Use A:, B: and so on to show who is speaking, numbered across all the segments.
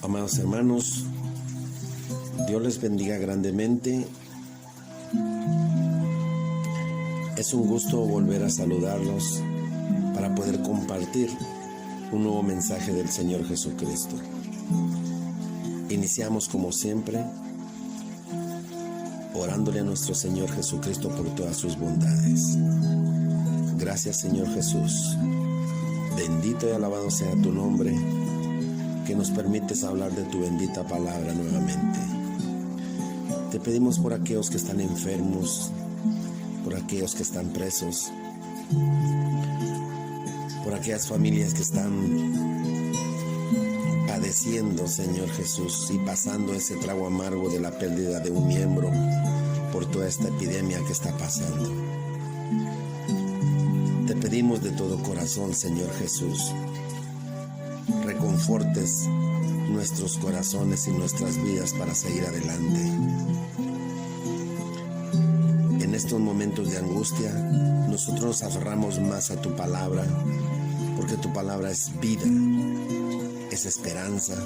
A: Amados hermanos, Dios les bendiga grandemente. Es un gusto volver a saludarlos para poder compartir un nuevo mensaje del Señor Jesucristo. Iniciamos como siempre orándole a nuestro Señor Jesucristo por todas sus bondades. Gracias, Señor Jesús. Bendito y alabado sea tu nombre, que nos permites hablar de tu bendita palabra nuevamente. Te pedimos por aquellos que están enfermos, por aquellos que están presos, por aquellas familias que están padeciendo, Señor Jesús, y pasando ese trago amargo de la pérdida de un miembro por toda esta epidemia que está pasando. Te pedimos de todo corazón, Señor Jesús, reconfortes nuestros corazones y nuestras vidas para seguir adelante. En estos momentos de angustia, nosotros nos aferramos más a tu palabra, porque tu palabra es vida, es esperanza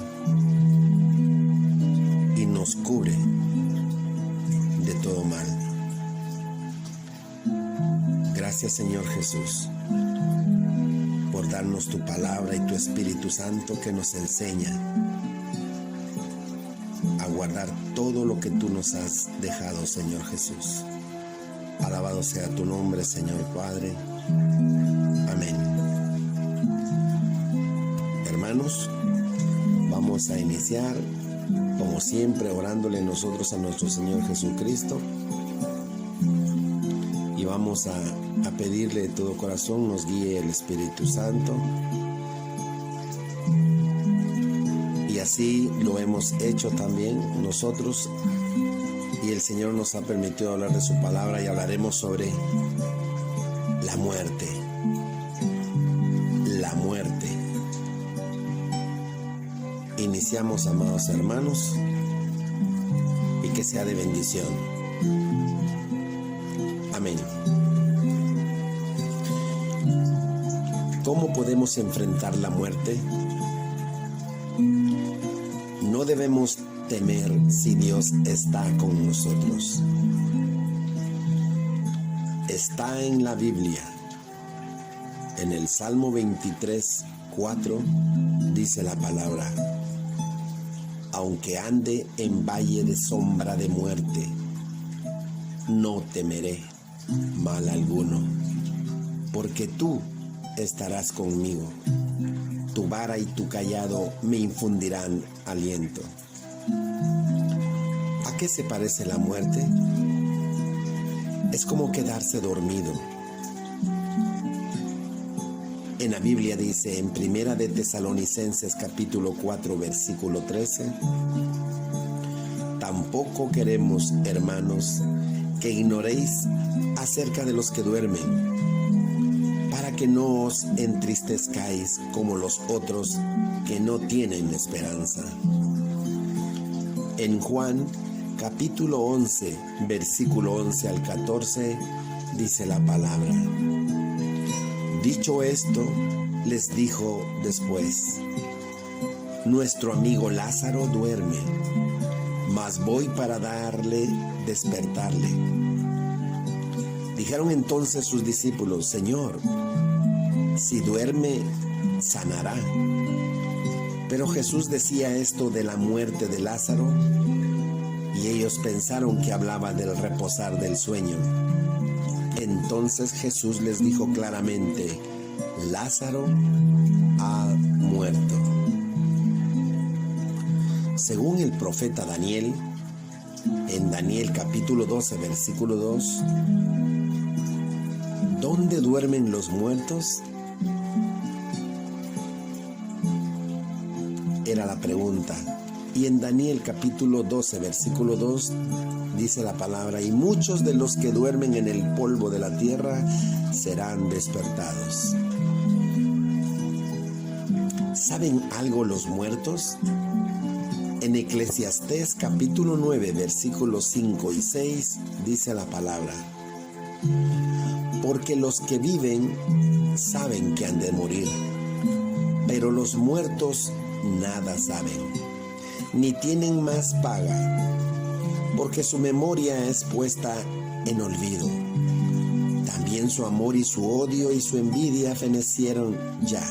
A: y nos cubre de todo mal. Gracias, Señor Jesús, por darnos tu palabra y tu Espíritu Santo que nos enseña a guardar todo lo que tú nos has dejado, Señor Jesús. Alabado sea tu nombre, Señor Padre. Amén. Hermanos, vamos a iniciar, como siempre, orándole nosotros a nuestro Señor Jesucristo. Y vamos a pedirle de todo corazón nos guíe el Espíritu Santo. Y así lo hemos hecho también nosotros. Y el Señor nos ha permitido hablar de su palabra y hablaremos sobre la muerte. La muerte. Iniciamos, amados hermanos, y que sea de bendición. Amén. ¿Cómo podemos enfrentar la muerte? No debemos temer si Dios está con nosotros. Está en la Biblia. En el Salmo 23, 4 dice la palabra: aunque ande en valle de sombra de muerte, no temeré mal alguno, porque tú estarás conmigo. Tu vara y tu cayado me infundirán aliento. ¿A qué se parece la muerte? Es como quedarse dormido. En la Biblia dice en Primera de Tesalonicenses capítulo 4 versículo 13: tampoco queremos, hermanos, que ignoréis acerca de los que duermen, para que no os entristezcáis como los otros que no tienen esperanza. En Juan capítulo 11 versículo 11 al 14 dice la palabra: dicho esto, les dijo después: nuestro amigo Lázaro duerme, mas voy para despertarle. Dijeron entonces sus discípulos: Señor, si duerme, sanará. Pero Jesús decía esto de la muerte de Lázaro, y ellos pensaron que hablaba del reposar del sueño. Entonces Jesús les dijo claramente: Lázaro ha muerto. Según el profeta Daniel, en Daniel capítulo 12 versículo 2, ¿dónde duermen los muertos?, era la pregunta. Y en Daniel capítulo 12 versículo 2 dice la palabra: y muchos de los que duermen en el polvo de la tierra serán despertados. ¿Saben algo los muertos? En Eclesiastés capítulo 9 versículos 5 y 6 dice la palabra: porque los que viven saben que han de morir, pero los muertos nada saben, ni tienen más paga, porque su memoria es puesta en olvido. También su amor y su odio y su envidia fenecieron ya,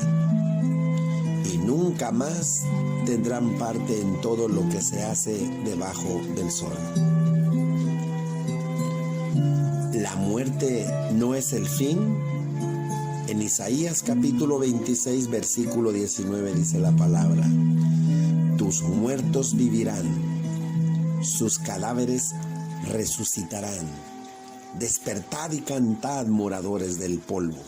A: y nunca más tendrán parte en todo lo que se hace debajo del sol. La muerte no es el fin. En Isaías capítulo 26, versículo 19 dice la palabra: tus muertos vivirán, sus cadáveres resucitarán. Despertad y cantad, moradores del polvo.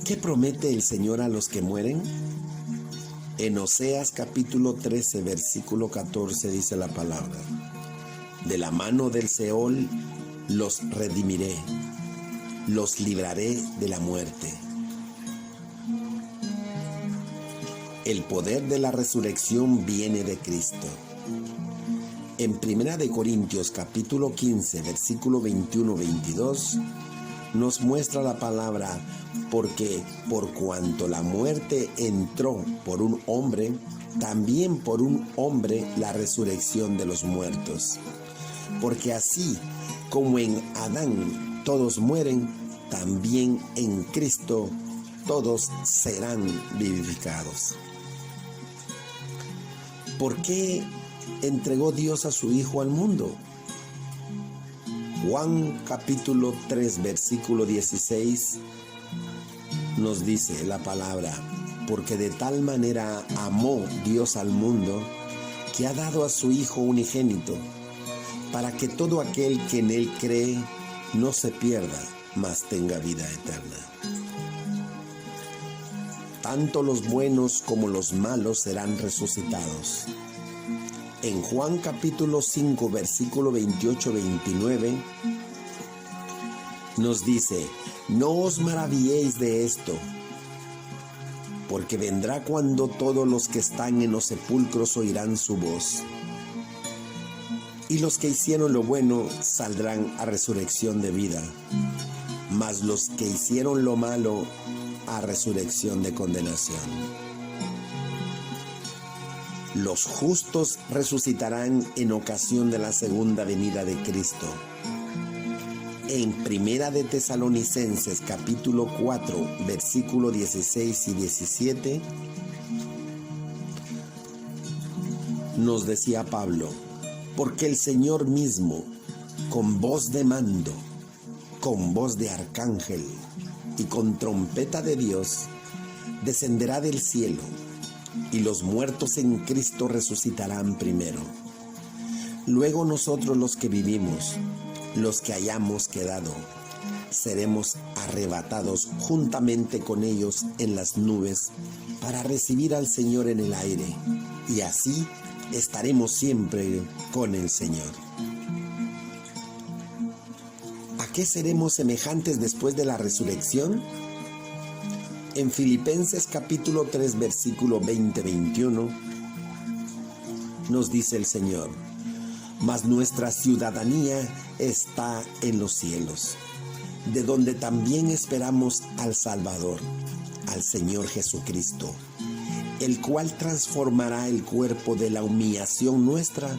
A: ¿Qué promete el Señor a los que mueren? En Oseas capítulo 13, versículo 14 dice la palabra: de la mano del Seol los redimiré, los libraré de la muerte. El poder de la resurrección viene de Cristo. En 1 Corintios capítulo 15, versículo 21-22, nos muestra la palabra: porque por cuanto la muerte entró por un hombre, también por un hombre la resurrección de los muertos. Porque así como en Adán todos mueren, también en Cristo todos serán vivificados. ¿Por qué entregó Dios a su Hijo al mundo? Juan capítulo 3, versículo 16 nos dice la palabra: porque de tal manera amó Dios al mundo, que ha dado a su Hijo unigénito, para que todo aquel que en él cree no se pierda, mas tenga vida eterna. Tanto los buenos como los malos serán resucitados. En Juan capítulo 5, versículo 28-29, nos dice: no os maravilléis de esto, porque vendrá cuando todos los que están en los sepulcros oirán su voz, y los que hicieron lo bueno saldrán a resurrección de vida, mas los que hicieron lo malo a resurrección de condenación. Los justos resucitarán en ocasión de la segunda venida de Cristo. En 1 de Tesalonicenses capítulo 4, versículo 16 y 17, nos decía Pablo: porque el Señor mismo, con voz de mando, con voz de arcángel y con trompeta de Dios, descenderá del cielo, y los muertos en Cristo resucitarán primero. Luego nosotros, los que vivimos, los que hayamos quedado, seremos arrebatados juntamente con ellos en las nubes para recibir al Señor en el aire, y así estaremos siempre con el Señor. ¿A qué seremos semejantes después de la resurrección? En Filipenses capítulo 3, versículo 20-21, nos dice el Señor: mas nuestra ciudadanía está en los cielos, de donde también esperamos al Salvador, al Señor Jesucristo, el cual transformará el cuerpo de la humillación nuestra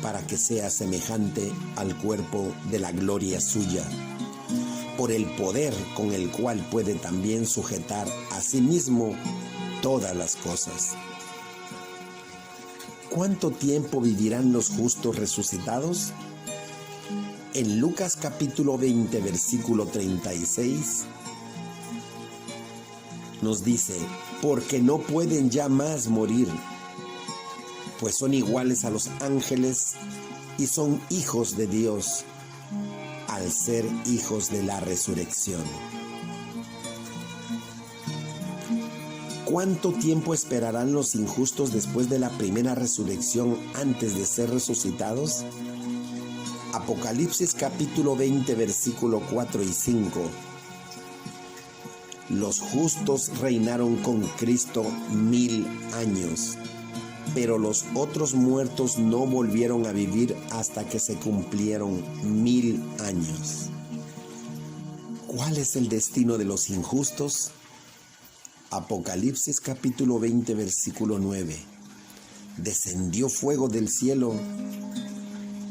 A: para que sea semejante al cuerpo de la gloria suya, por el poder con el cual puede también sujetar a sí mismo todas las cosas. ¿Cuánto tiempo vivirán los justos resucitados? En Lucas capítulo 20, versículo 36, nos dice: porque no pueden ya más morir, pues son iguales a los ángeles y son hijos de Dios, al ser hijos de la resurrección. ¿Cuánto tiempo esperarán los injustos después de la primera resurrección antes de ser resucitados? Apocalipsis capítulo 20, versículo 4 y 5. Los justos reinaron con Cristo 1000 años, pero los otros muertos no volvieron a vivir hasta que se cumplieron 1000 años. ¿Cuál es el destino de los injustos? Apocalipsis capítulo 20, versículo 9. Descendió fuego del cielo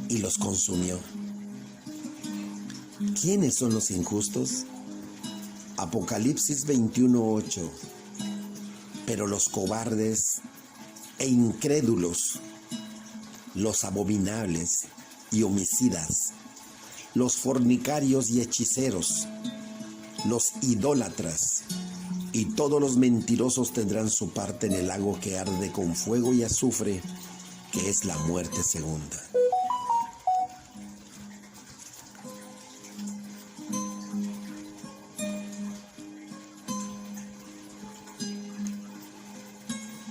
A: y los consumió. ¿Quiénes son los injustos? Apocalipsis 21:8. Pero los cobardes e incrédulos, los abominables y homicidas, los fornicarios y hechiceros, los idólatras y todos los mentirosos tendrán su parte en el lago que arde con fuego y azufre, que es la muerte segunda.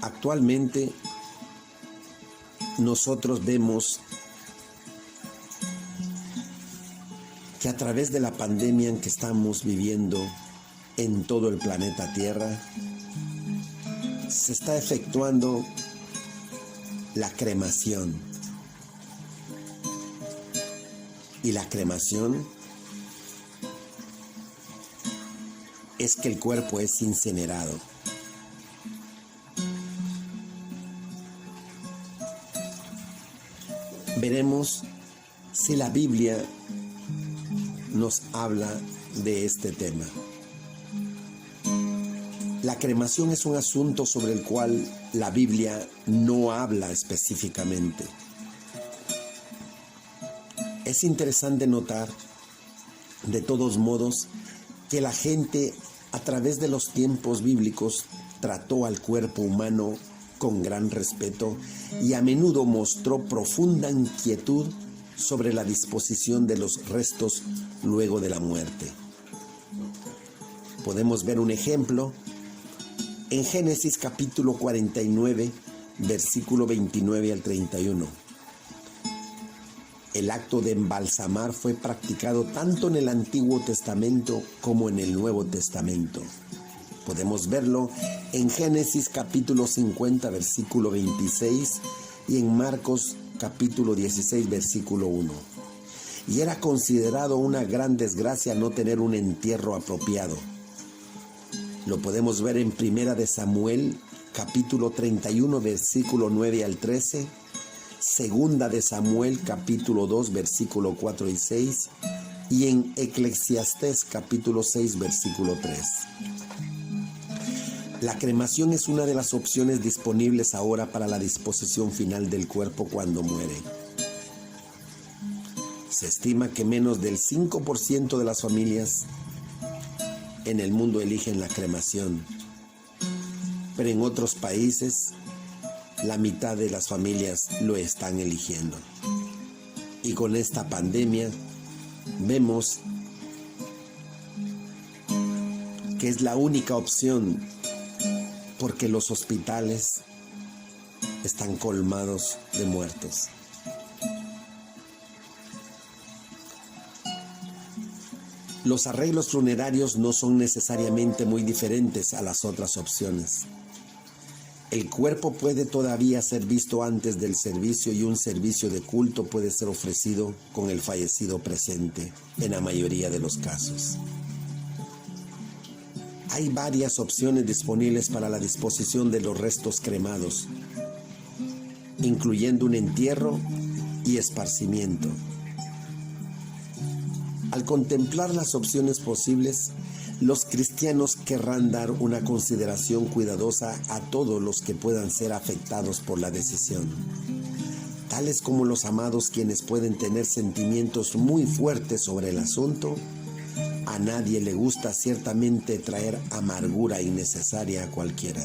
A: Actualmente nosotros vemos que a través de la pandemia en que estamos viviendo en todo el planeta Tierra, se está efectuando la cremación. Y la cremación es que el cuerpo es incinerado. Veremos si la Biblia nos habla de este tema. La cremación es un asunto sobre el cual la Biblia no habla específicamente. Es interesante notar, de todos modos, que la gente a través de los tiempos bíblicos trató al cuerpo humano con gran respeto y a menudo mostró profunda inquietud sobre la disposición de los restos luego de la muerte. Podemos ver un ejemplo en Génesis capítulo 49, versículo 29 al 31. El acto de embalsamar fue practicado tanto en el Antiguo Testamento como en el Nuevo Testamento. Podemos verlo en Génesis capítulo 50, versículo 26 y en Marcos capítulo 16, versículo 1. Y era considerado una gran desgracia no tener un entierro apropiado. Lo podemos ver en Primera de Samuel capítulo 31, versículo 9 al 13, Segunda de Samuel capítulo 2, versículo 4 y 6 y en Eclesiastés capítulo 6, versículo 3. La cremación es una de las opciones disponibles ahora para la disposición final del cuerpo cuando muere. Se estima que menos del 5% de las familias en el mundo eligen la cremación, pero en otros países la mitad de las familias lo están eligiendo. Y con esta pandemia vemos que es la única opción, porque los hospitales están colmados de muertos. Los arreglos funerarios no son necesariamente muy diferentes a las otras opciones. El cuerpo puede todavía ser visto antes del servicio y un servicio de culto puede ser ofrecido con el fallecido presente en la mayoría de los casos. Hay varias opciones disponibles para la disposición de los restos cremados, incluyendo un entierro y esparcimiento. Al contemplar las opciones posibles, los cristianos querrán dar una consideración cuidadosa a todos los que puedan ser afectados por la decisión, tales como los amados quienes pueden tener sentimientos muy fuertes sobre el asunto. A nadie le gusta ciertamente traer amargura innecesaria a cualquiera.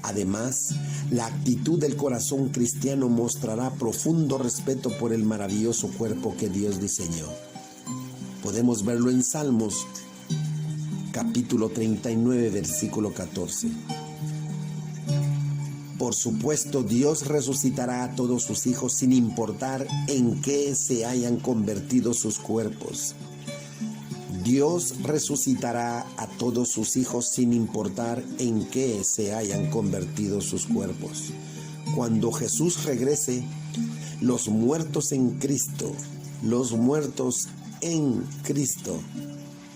A: Además, la actitud del corazón cristiano mostrará profundo respeto por el maravilloso cuerpo que Dios diseñó. Podemos verlo en Salmos, capítulo 39, versículo 14. Por supuesto, Dios resucitará a todos sus hijos sin importar en qué se hayan convertido sus cuerpos. Dios resucitará a todos sus hijos sin importar en qué se hayan convertido sus cuerpos. Cuando Jesús regrese, los muertos en Cristo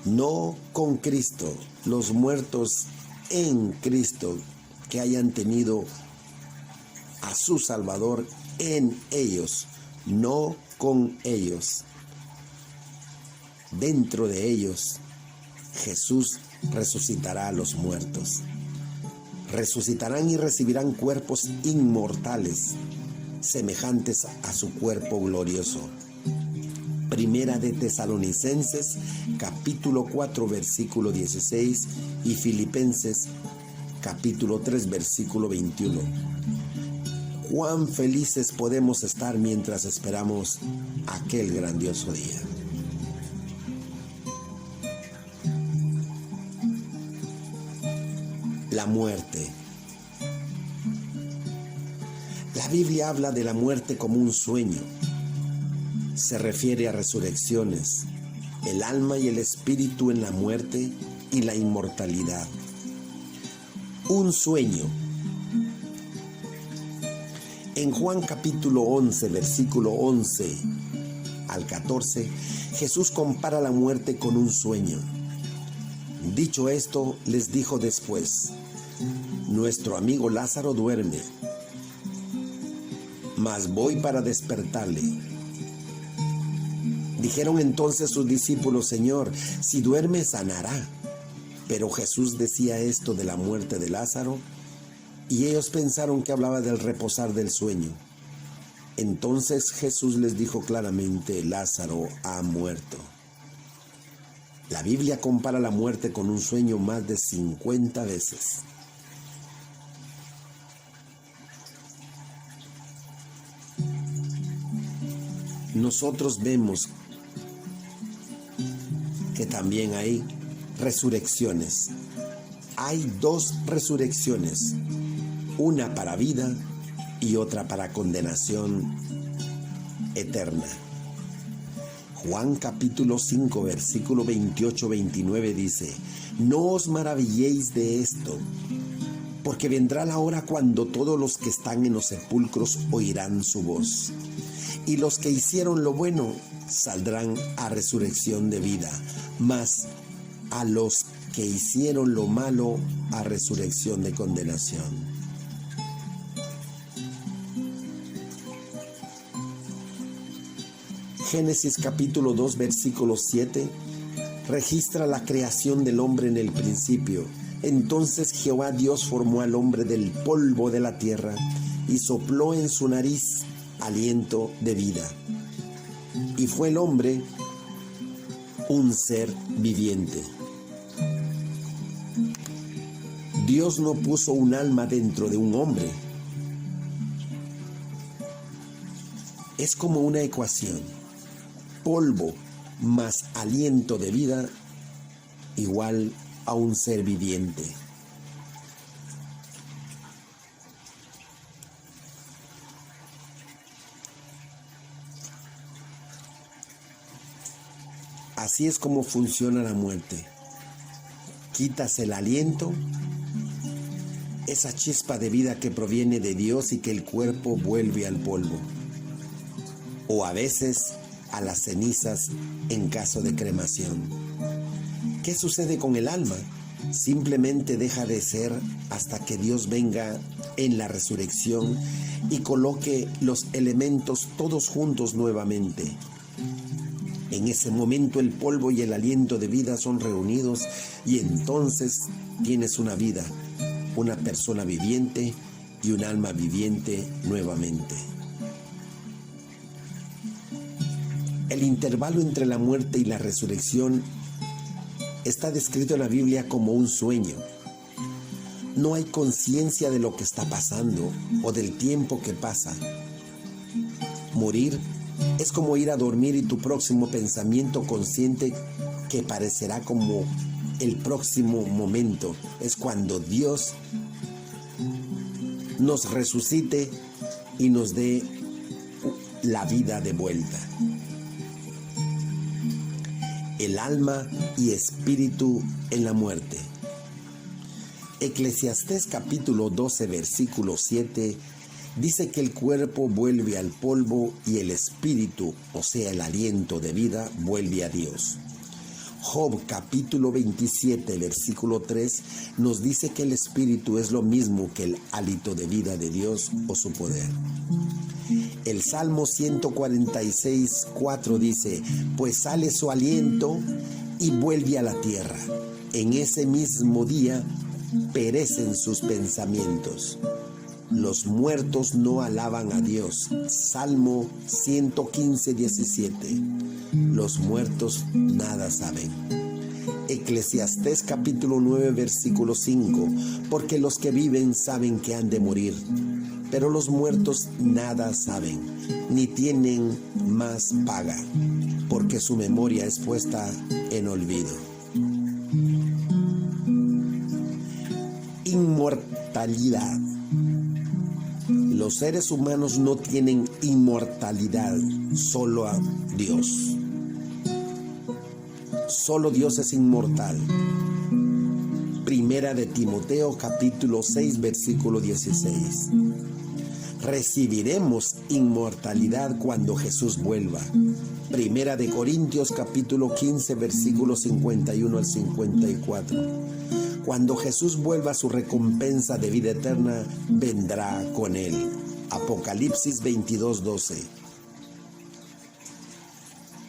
A: no con Cristo. Los muertos en Cristo, que hayan tenido a su Salvador en ellos, no con ellos. Dentro de ellos, Jesús resucitará a los muertos. Resucitarán y recibirán cuerpos inmortales, semejantes a su cuerpo glorioso. Primera de Tesalonicenses, capítulo 4, versículo 16, y Filipenses, capítulo 3, versículo 21. Cuán felices podemos estar mientras esperamos aquel grandioso día. La muerte. La Biblia habla de la muerte como un sueño. Se refiere a resurrecciones, el alma y el espíritu en la muerte y la inmortalidad. Un sueño. En Juan capítulo 11, versículo 11 al 14, Jesús compara la muerte con un sueño. Dicho esto, les dijo después: nuestro amigo Lázaro duerme, mas voy para despertarle. Dijeron entonces sus discípulos: Señor, si duerme, sanará. Pero Jesús decía esto de la muerte de Lázaro, y ellos pensaron que hablaba del reposar del sueño. Entonces Jesús les dijo claramente: Lázaro ha muerto. La Biblia compara la muerte con un sueño más de 50 veces. Nosotros vemos que también hay resurrecciones. Hay dos resurrecciones, una para vida y otra para condenación eterna. Juan capítulo 5, versículo 28-29 dice: no os maravilléis de esto, porque vendrá la hora cuando todos los que están en los sepulcros oirán su voz, y los que hicieron lo bueno saldrán a resurrección de vida, mas a los que hicieron lo malo a resurrección de condenación. Génesis capítulo 2, versículo 7 registra la creación del hombre en el principio. Entonces Jehová Dios formó al hombre del polvo de la tierra y sopló en su nariz aliento de vida. Y fue el hombre un ser viviente. Dios no puso un alma dentro de un hombre. Es como una ecuación: polvo más aliento de vida igual a un ser viviente. Así es como funciona la muerte. Quitas el aliento, esa chispa de vida que proviene de Dios, y que el cuerpo vuelve al polvo, o a veces a las cenizas en caso de cremación. ¿Qué sucede con el alma? Simplemente deja de ser hasta que Dios venga en la resurrección y coloque los elementos todos juntos nuevamente. En ese momento el polvo y el aliento de vida son reunidos, y entonces tienes una vida, una persona viviente y un alma viviente nuevamente. El intervalo entre la muerte y la resurrección está descrito en la Biblia como un sueño. No hay conciencia de lo que está pasando o del tiempo que pasa. Morir es como ir a dormir, y tu próximo pensamiento consciente, que parecerá como el próximo momento, es cuando Dios nos resucite y nos dé la vida de vuelta. El alma y espíritu en la muerte. Eclesiastés capítulo 12, versículo 7 dice que el cuerpo vuelve al polvo y el espíritu, o sea el aliento de vida, vuelve a Dios. Job capítulo 27, versículo 3, nos dice que el espíritu es lo mismo que el hálito de vida de Dios o su poder. El Salmo 146, 4 dice, pues sale su aliento y vuelve a la tierra. En ese mismo día perecen sus pensamientos. Los muertos no alaban a Dios. Salmo 115, 17. Los muertos nada saben. Eclesiastés capítulo 9, versículo 5. Porque los que viven saben que han de morir, pero los muertos nada saben, ni tienen más paga, porque su memoria es puesta en olvido. Inmortalidad. Los seres humanos no tienen inmortalidad, solo a Dios. Solo Dios es inmortal. Primera de Timoteo capítulo 6, versículo 16. Recibiremos inmortalidad cuando Jesús vuelva. Primera de Corintios capítulo 15, versículos 51 al 54. Cuando Jesús vuelva, su recompensa de vida eterna vendrá con él. Apocalipsis 22, 12.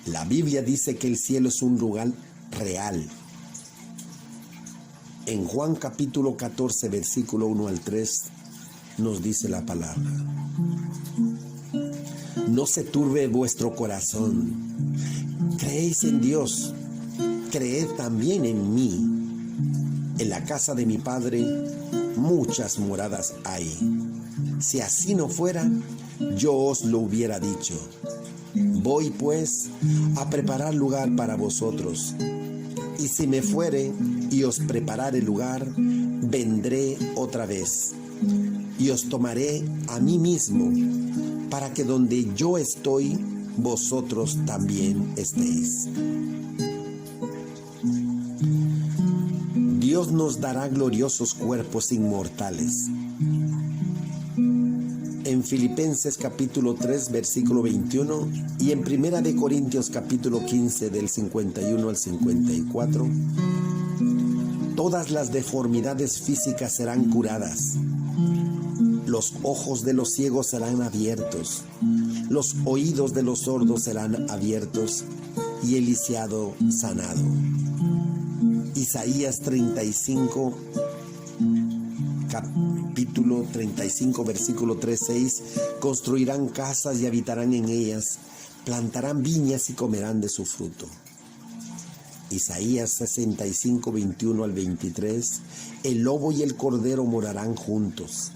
A: La Biblia dice que el cielo es un lugar real. En Juan capítulo 14, versículo 1 al 3, nos dice la palabra: no se turbe vuestro corazón. Creéis en Dios, creed también en mí. En la casa de mi Padre muchas moradas hay. Si así no fuera, yo os lo hubiera dicho. Voy pues a preparar lugar para vosotros. Y si me fuere y os preparare lugar, vendré otra vez y os tomaré a mí mismo, para que donde yo estoy, vosotros también estéis. Dios nos dará gloriosos cuerpos inmortales. En Filipenses capítulo 3, versículo 21 y en Primera de Corintios capítulo 15 del 51 al 54, todas las deformidades físicas serán curadas. Los ojos de los ciegos serán abiertos, los oídos de los sordos serán abiertos y el lisiado sanado. Isaías 35, capítulo 35, versículo 3, 6, construirán casas y habitarán en ellas, plantarán viñas y comerán de su fruto. Isaías 65, 21 al 23, el lobo y el cordero morarán juntos,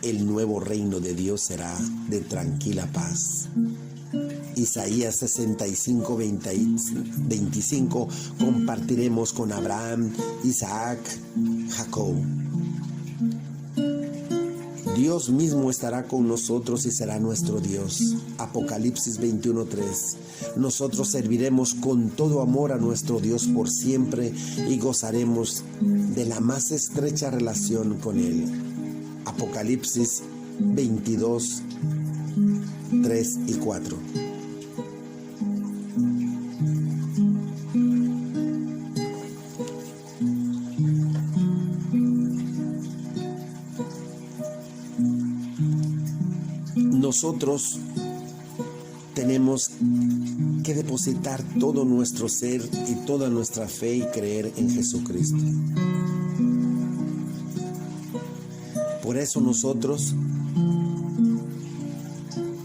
A: el nuevo reino de Dios será de tranquila paz. Isaías 65, 25, compartiremos con Abraham, Isaac, Jacob. Dios mismo estará con nosotros y será nuestro Dios. Apocalipsis 21, 3. Nosotros serviremos con todo amor a nuestro Dios por siempre y gozaremos de la más estrecha relación con Él. Apocalipsis 22, 3 y 4. Nosotros tenemos que depositar todo nuestro ser y toda nuestra fe y creer en Jesucristo. Por eso nosotros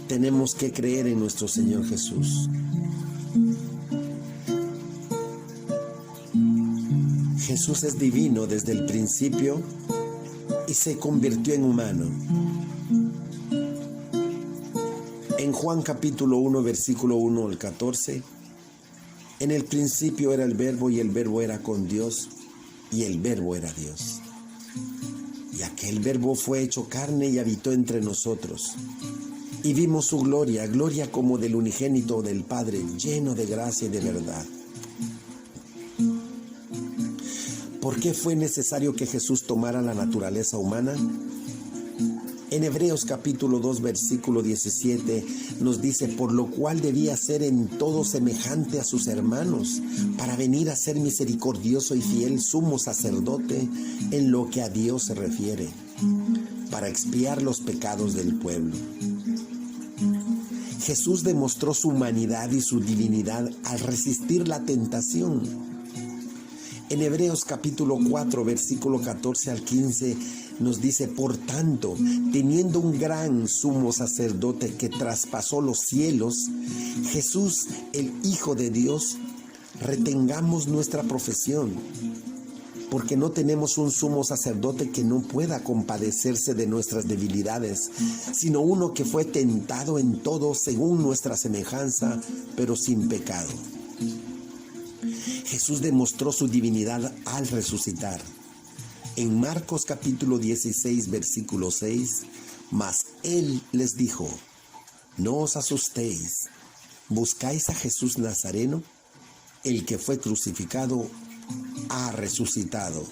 A: tenemos que creer en nuestro Señor Jesús. Jesús es divino desde el principio y se convirtió en humano. En Juan capítulo 1, versículo 1 al 14, en el principio era el Verbo y el Verbo era con Dios y el Verbo era Dios. Y aquel Verbo fue hecho carne y habitó entre nosotros. Y vimos su gloria, gloria como del unigénito del Padre, lleno de gracia y de verdad. ¿Por qué fue necesario que Jesús tomara la naturaleza humana? En Hebreos capítulo 2 versículo 17 nos dice: por lo cual debía ser en todo semejante a sus hermanos, para venir a ser misericordioso y fiel sumo sacerdote en lo que a Dios se refiere, para expiar los pecados del pueblo. Jesús demostró su humanidad y su divinidad al resistir la tentación. En Hebreos capítulo 4 versículo 14 al 15 nos dice: por tanto, teniendo un gran sumo sacerdote que traspasó los cielos, Jesús, el Hijo de Dios, retengamos nuestra profesión, porque no tenemos un sumo sacerdote que no pueda compadecerse de nuestras debilidades, sino uno que fue tentado en todo según nuestra semejanza, pero sin pecado. Jesús demostró su divinidad al resucitar. En Marcos capítulo 16 versículo 6, mas Él les dijo: no os asustéis, ¿buscáis a Jesús Nazareno? El que fue crucificado ha resucitado,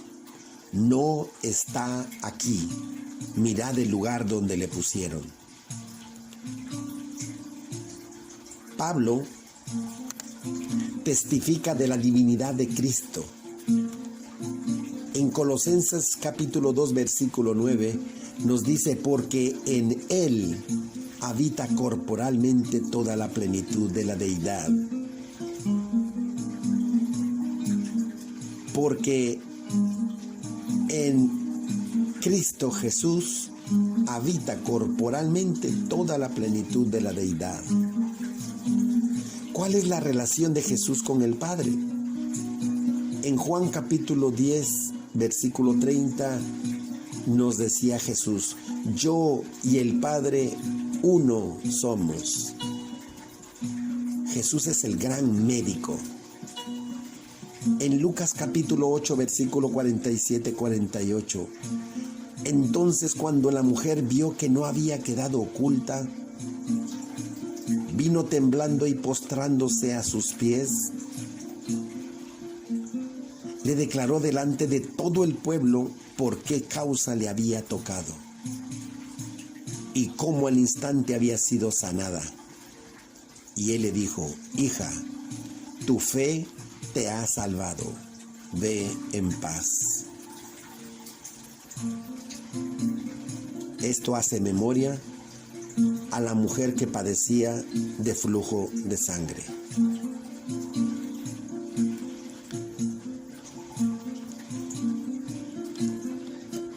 A: no está aquí, mirad el lugar donde le pusieron. Pablo testifica de la divinidad de Cristo. En Colosenses capítulo 2 versículo 9 nos dice: porque en Él habita corporalmente toda la plenitud de la deidad. Porque en Cristo Jesús habita corporalmente toda la plenitud de la deidad. ¿Cuál es la relación de Jesús con el Padre? En Juan capítulo 10, versículo 30, nos decía Jesús: yo y el Padre uno somos. Jesús es el gran médico. En Lucas capítulo 8, versículo 47-48, entonces cuando la mujer vio que no había quedado oculta, vino temblando y postrándose a sus pies, le declaró delante de todo el pueblo por qué causa le había tocado y cómo al instante había sido sanada. Y él le dijo: hija, tu fe te ha salvado, ve en paz. Esto hace memoria a la mujer que padecía de flujo de sangre.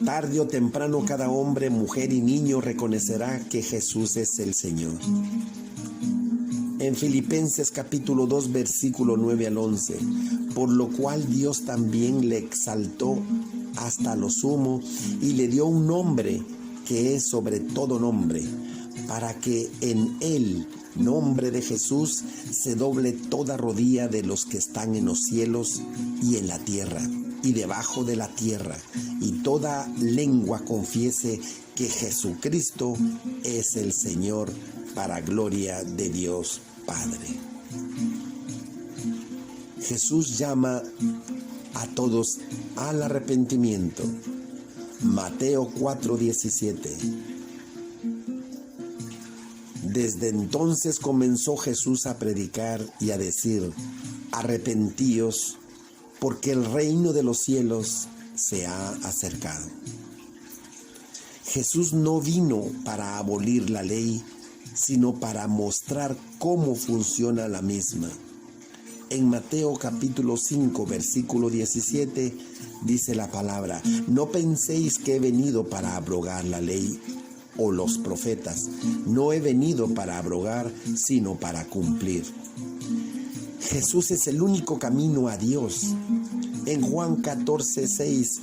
A: Tarde o temprano cada hombre, mujer y niño reconocerá que Jesús es el Señor. En Filipenses capítulo 2 versículo 9 al 11, por lo cual Dios también le exaltó hasta lo sumo y le dio un nombre que es sobre todo nombre, para que en el nombre de Jesús se doble toda rodilla de los que están en los cielos y en la tierra y debajo de la tierra, y toda lengua confiese que Jesucristo es el Señor, para gloria de Dios Padre. Jesús llama a todos al arrepentimiento. Mateo 4:17. Desde entonces comenzó Jesús a predicar y a decir: arrepentíos, porque el reino de los cielos se ha acercado. Jesús no vino para abolir la ley, sino para mostrar cómo funciona la misma. En Mateo capítulo 5, versículo 17, dice la palabra: no penséis que he venido para abrogar la ley o los profetas. No he venido para abrogar, sino para cumplir. Jesús es el único camino a Dios. En Juan 14:6,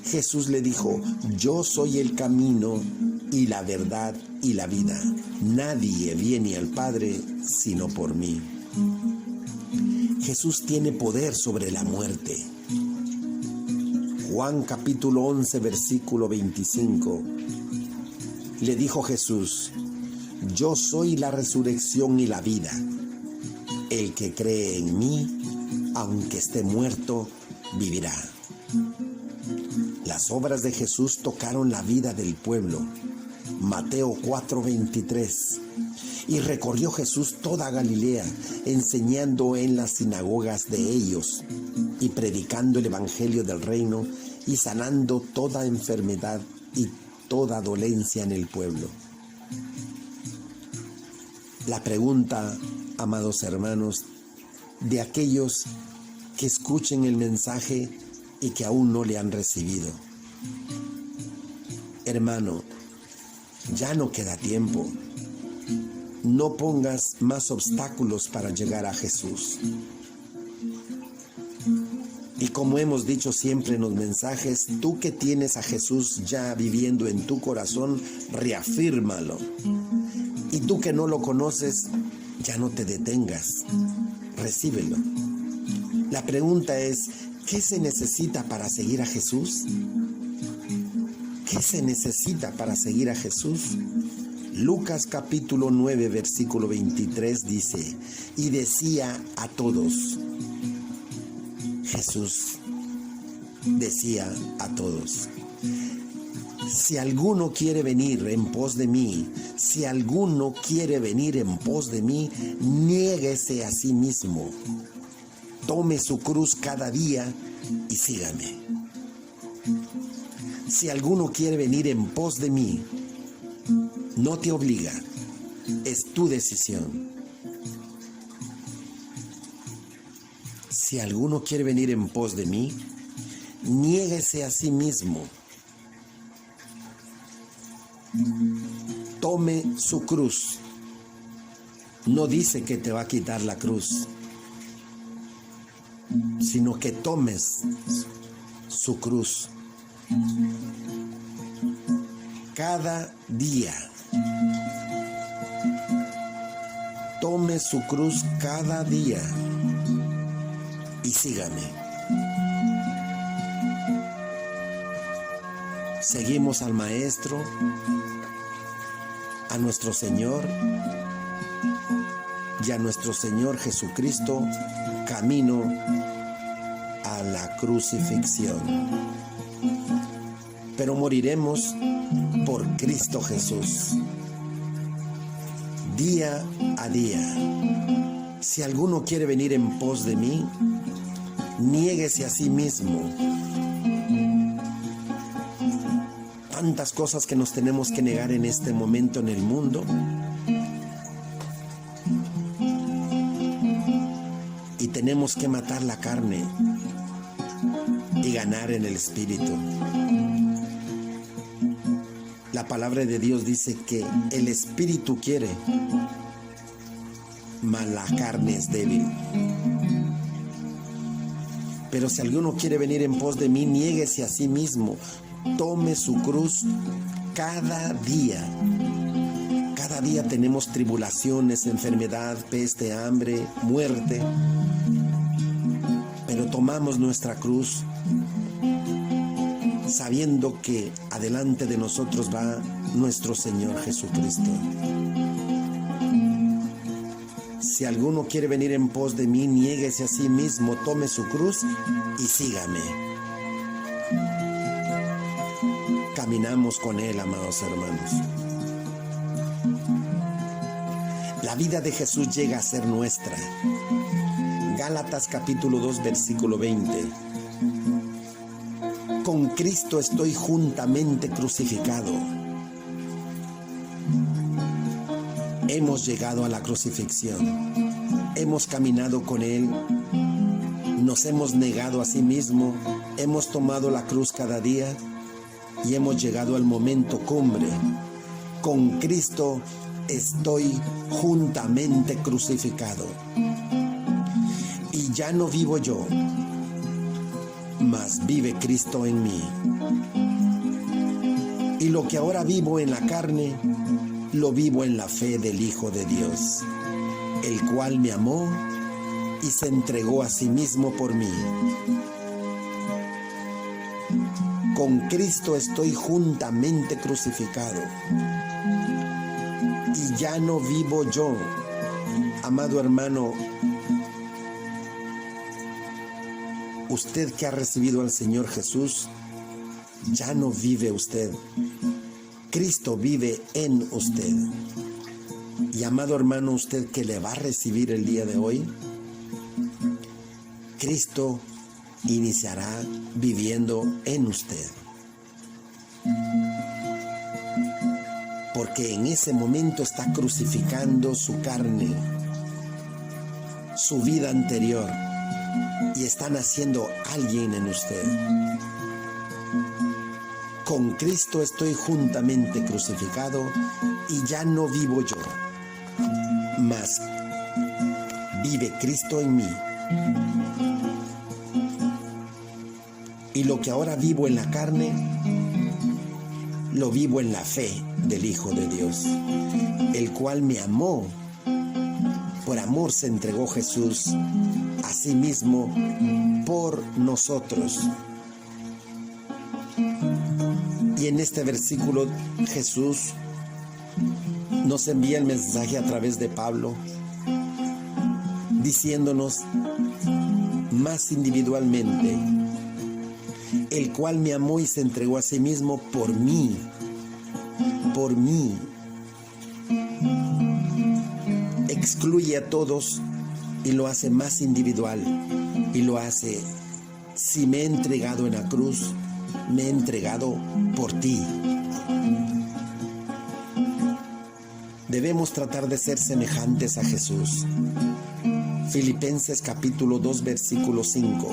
A: Jesús le dijo: yo soy el camino y la verdad y la vida. Nadie viene al Padre sino por mí. Jesús tiene poder sobre la muerte. Juan capítulo 11, versículo 25. Le dijo Jesús: yo soy la resurrección y la vida. El que cree en mí, aunque esté muerto, vivirá. Las obras de Jesús tocaron la vida del pueblo. Mateo 4:23. Y recorrió Jesús toda Galilea, enseñando en las sinagogas de ellos y predicando el evangelio del reino y sanando toda enfermedad y toda dolencia en el pueblo. La pregunta, amados hermanos, de aquellos que escuchen el mensaje y que aún no le han recibido. Hermano, ya no queda tiempo. No pongas más obstáculos para llegar a Jesús. Y como hemos dicho siempre en los mensajes, tú que tienes a Jesús ya viviendo en tu corazón, reafírmalo. Y tú que no lo conoces, ya no te detengas. Recíbelo. La pregunta es, ¿qué se necesita para seguir a Jesús? ¿Qué se necesita para seguir a Jesús? Lucas capítulo 9, versículo 23 dice, y decía a todos, Jesús decía a todos, si alguno quiere venir en pos de mí, si alguno quiere venir en pos de mí, niéguese a sí mismo, tome su cruz cada día y sígame. Si alguno quiere venir en pos de mí, no te obliga, es tu decisión. Si alguno quiere venir en pos de mí, niéguese a sí mismo. Tome su cruz. No dice que te va a quitar la cruz, sino que tomes su cruz. Cada día. Tome su cruz cada día y sígame. Seguimos al Maestro, a nuestro Señor y a nuestro Señor Jesucristo, camino a la crucifixión. Pero moriremos por Cristo Jesús, día a día. Si alguno quiere venir en pos de mí, niéguese a sí mismo. Tantas cosas que nos tenemos que negar en este momento en el mundo. Y tenemos que matar la carne y ganar en el espíritu. La palabra de Dios dice que el espíritu quiere, mas la carne es débil. Pero si alguno quiere venir en pos de mí, niéguese a sí mismo, tome su cruz cada día. Cada día tenemos tribulaciones, enfermedad, peste, hambre, muerte. Pero tomamos nuestra cruz sabiendo que adelante de nosotros va nuestro Señor Jesucristo. Si alguno quiere venir en pos de mí, niéguese a sí mismo, tome su cruz y sígame. Caminamos con Él, amados hermanos. La vida de Jesús llega a ser nuestra. Gálatas capítulo 2, versículo 20. Con Cristo estoy juntamente crucificado. Hemos llegado a la crucifixión. Hemos caminado con Él. Nos hemos negado a sí mismo. Hemos tomado la cruz cada día. Y hemos llegado al momento cumbre. Con Cristo estoy juntamente crucificado. Y ya no vivo yo, mas vive Cristo en mí. Y lo que ahora vivo en la carne, lo vivo en la fe del Hijo de Dios, el cual me amó y se entregó a sí mismo por mí. Con Cristo estoy juntamente crucificado. Y ya no vivo yo, amado hermano. Usted que ha recibido al Señor Jesús, ya no vive usted. Cristo vive en usted. Y amado hermano, usted que le va a recibir el día de hoy, Cristo iniciará viviendo en usted. Porque en ese momento está crucificando su carne, su vida anterior, y está naciendo alguien en usted. Con Cristo estoy juntamente crucificado y ya no vivo yo, mas vive Cristo en mí. Y lo que ahora vivo en la carne, lo vivo en la fe del Hijo de Dios, el cual me amó. Por amor se entregó Jesús a sí mismo por nosotros. Y en este versículo Jesús nos envía el mensaje a través de Pablo, diciéndonos más individualmente: el cual me amó y se entregó a sí mismo por mí. Por mí. Excluye a todos y lo hace más individual. Y lo hace: si me he entregado en la cruz, me he entregado por ti. Debemos tratar de ser semejantes a Jesús. Filipenses capítulo 2 versículo 5.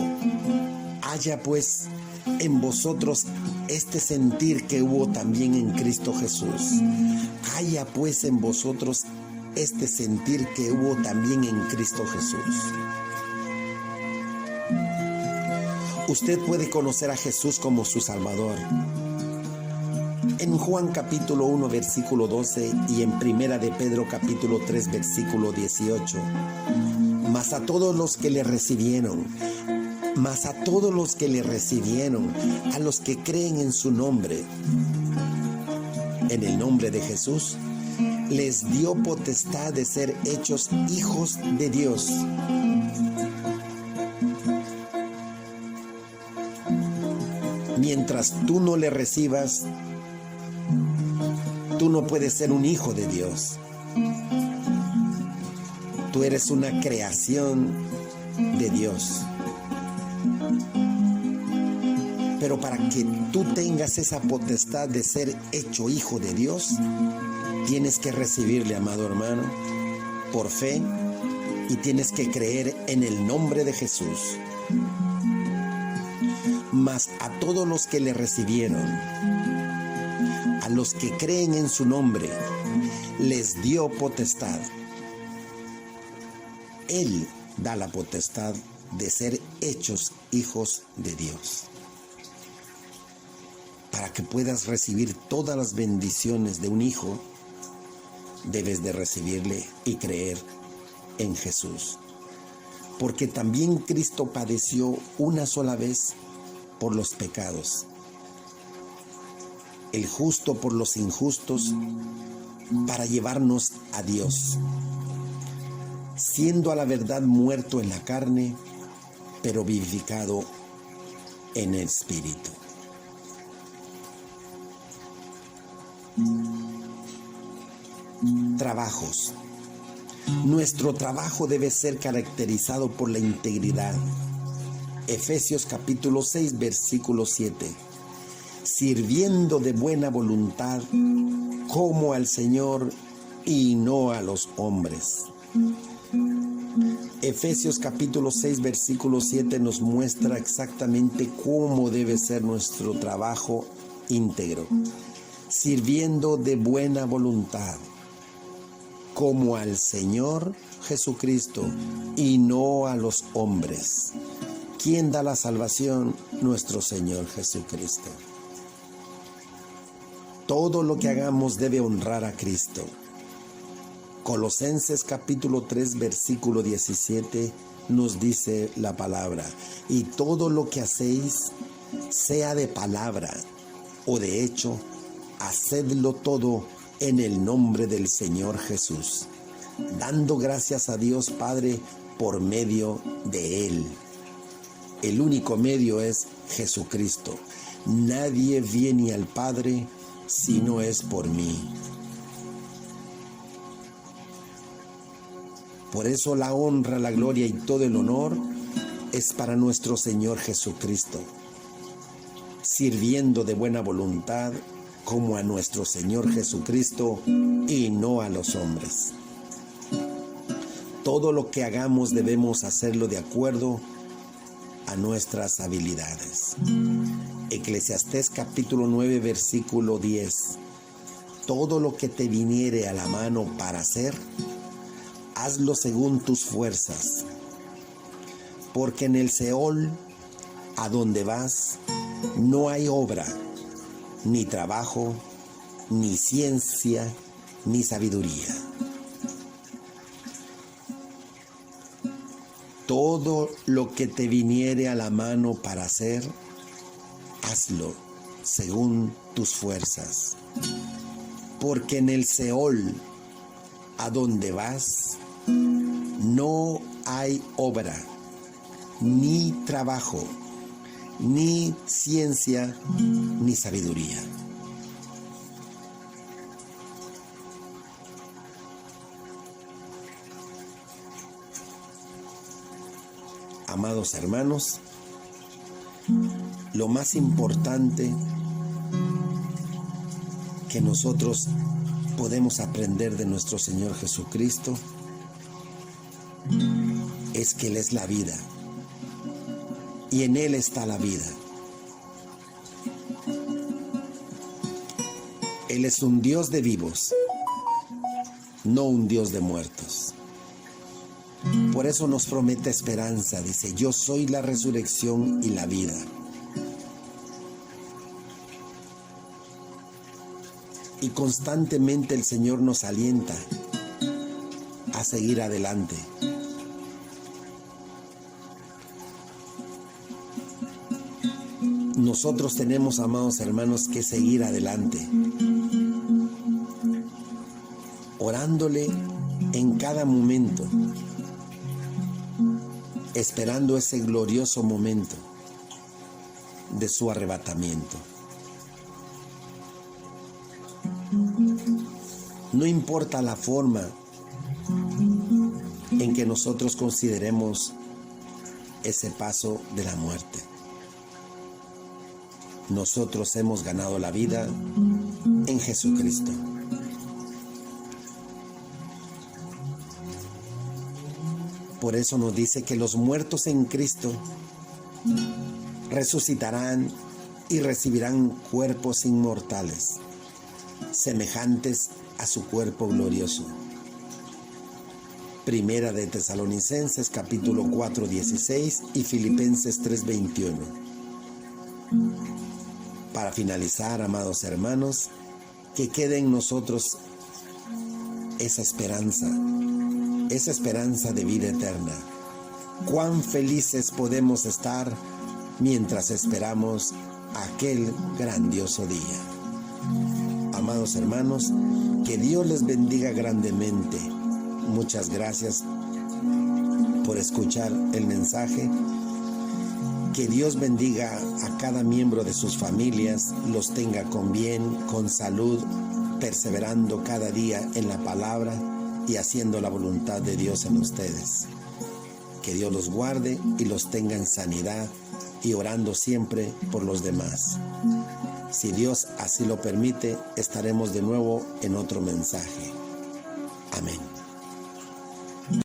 A: Haya pues en vosotros este sentir que hubo también en Cristo Jesús. Haya pues en vosotros este sentir que hubo también en Cristo Jesús. Usted puede conocer a Jesús como su Salvador. En Juan capítulo 1 versículo 12 y en Primera de Pedro capítulo 3 versículo 18. Mas a todos los que le recibieron, a los que creen en su nombre, en el nombre de Jesús, les dio potestad de ser hechos hijos de Dios. Mientras tú no le recibas, tú no puedes ser un hijo de Dios. Tú eres una creación de Dios. Pero para que tú tengas esa potestad de ser hecho hijo de Dios, tienes que recibirle, amado hermano, por fe, y tienes que creer en el nombre de Jesús. Mas a todos los que le recibieron, a los que creen en su nombre, les dio potestad. Él da la potestad de ser hechos hijos de Dios. Para que puedas recibir todas las bendiciones de un hijo, debes de recibirle y creer en Jesús. Porque también Cristo padeció una sola vez por los pecados, el justo por los injustos, para llevarnos a Dios, siendo a la verdad muerto en la carne, pero vivificado en el Espíritu. Trabajos. Nuestro trabajo debe ser caracterizado por la integridad. Efesios capítulo 6 versículo 7. Sirviendo de buena voluntad como al Señor y no a los hombres. Efesios capítulo 6 versículo 7 nos muestra exactamente cómo debe ser nuestro trabajo íntegro. Sirviendo de buena voluntad como al Señor Jesucristo y no a los hombres. ¿Quién da la salvación? Nuestro Señor Jesucristo. Todo lo que hagamos debe honrar a Cristo. Colosenses capítulo 3 versículo 17 nos dice la palabra: y todo lo que hacéis, sea de palabra o de hecho, hacedlo todo en el nombre del Señor Jesús, dando gracias a Dios Padre por medio de Él. El único medio es Jesucristo. Nadie viene al Padre si no es por mí. Por eso la honra, la gloria y todo el honor es para nuestro Señor Jesucristo, sirviendo de buena voluntad como a nuestro Señor Jesucristo y no a los hombres. Todo lo que hagamos debemos hacerlo de acuerdo a nuestras habilidades. Eclesiastés capítulo 9 versículo 10. Todo lo que te viniere a la mano para hacer, hazlo según tus fuerzas, porque en el Seol, a donde vas, no hay obra, ni trabajo, ni ciencia, ni sabiduría. Todo lo que te viniere a la mano para hacer, hazlo según tus fuerzas, porque en el Seol, a donde vas, no hay obra, ni trabajo, ni ciencia, ni sabiduría. Amados hermanos, lo más importante que nosotros podemos aprender de nuestro Señor Jesucristo es que Él es la vida y en Él está la vida. Él es un Dios de vivos, no un Dios de muertos. Por eso nos promete esperanza, dice: yo soy la resurrección y la vida. Y constantemente el Señor nos alienta a seguir adelante. Nosotros tenemos, amados hermanos, que seguir adelante, orándole en cada momento, esperando ese glorioso momento de su arrebatamiento. No importa la forma en que nosotros consideremos ese paso de la muerte. Nosotros hemos ganado la vida en Jesucristo. Por eso nos dice que los muertos en Cristo resucitarán y recibirán cuerpos inmortales, semejantes a su cuerpo glorioso. Primera de Tesalonicenses capítulo 4, 16 y Filipenses 3, 21. Para finalizar, amados hermanos, que quede en nosotros esa esperanza de vida eterna. Cuán felices podemos estar mientras esperamos aquel grandioso día. Amados hermanos, que Dios les bendiga grandemente. Muchas gracias por escuchar el mensaje. Que Dios bendiga a cada miembro de sus familias, los tenga con bien, con salud, perseverando cada día en la palabra y haciendo la voluntad de Dios en ustedes. Que Dios los guarde y los tenga en sanidad y orando siempre por los demás. Si Dios así lo permite, estaremos de nuevo en otro mensaje. Amén.